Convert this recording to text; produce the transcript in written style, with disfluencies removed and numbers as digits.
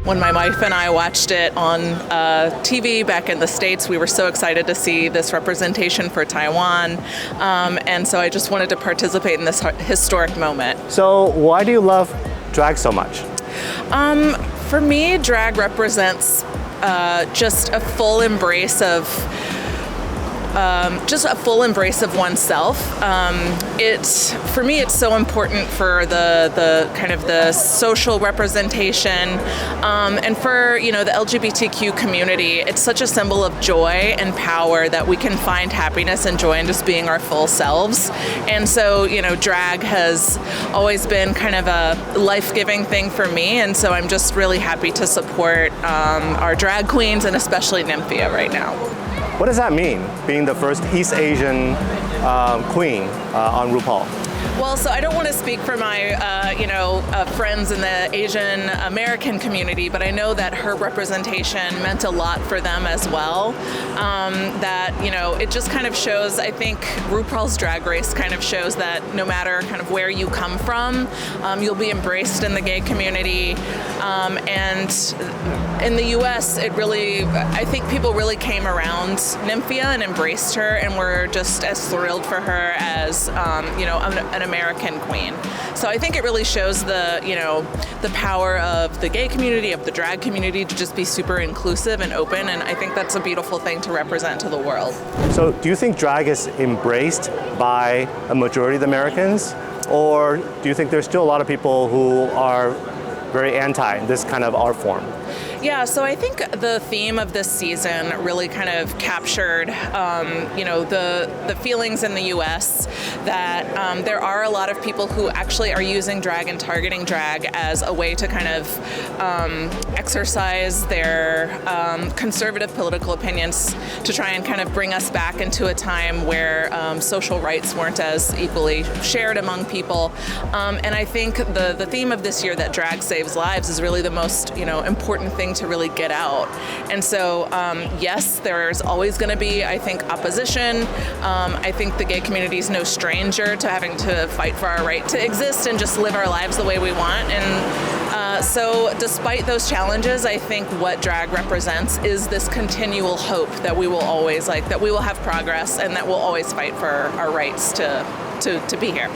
When my wife and I watched it on TV back in the States, we were so excited to see this representation for Taiwan. And so I just wanted to participate in this historic moment. So why do you love drag so much? For me, drag represents just a full embrace of oneself. For me, it's so important for the kind of the social representation, and for the LGBTQ community. It's such a symbol of joy and power that we can find happiness and joy in just being our full selves. And so drag has always been kind of a life-giving thing for me, and so I'm just really happy to support our drag queens and especially Nymphia right now. What does that mean, being the first East Asian queen on RuPaul? Well, so I don't want to speak for my, friends in the Asian American community, but I know that her representation meant a lot for them as well. It just kind of shows, I think RuPaul's Drag Race kind of shows that no matter kind of where you come from, you'll be embraced in the gay community. And in the U.S., I think people really came around Nymphia and embraced her, and were just as thrilled for her as, an American queen. So I think it really shows the power of the gay community, of the drag community, to just be super inclusive and open, and I think that's a beautiful thing to represent to the world. So do you think drag is embraced by a majority of the Americans, or do you think there's still a lot of people who are very anti this kind of art form? Yeah, so I think the theme of this season really kind of captured, the feelings in the U.S. that there are a lot of people who actually are using drag and targeting drag as a way to kind of exercise their conservative political opinions, to try and kind of bring us back into a time where social rights weren't as equally shared among people. And I think the theme of this year, that drag saves lives, is really the most important thing to really get out. And so, yes, there's always going to be, I think, opposition. I think the gay community is no stranger to having to fight for our right to exist and just live our lives the way we want. And so despite those challenges, I think what drag represents is this continual hope that we will always, that we will have progress, and that we'll always fight for our rights to be here.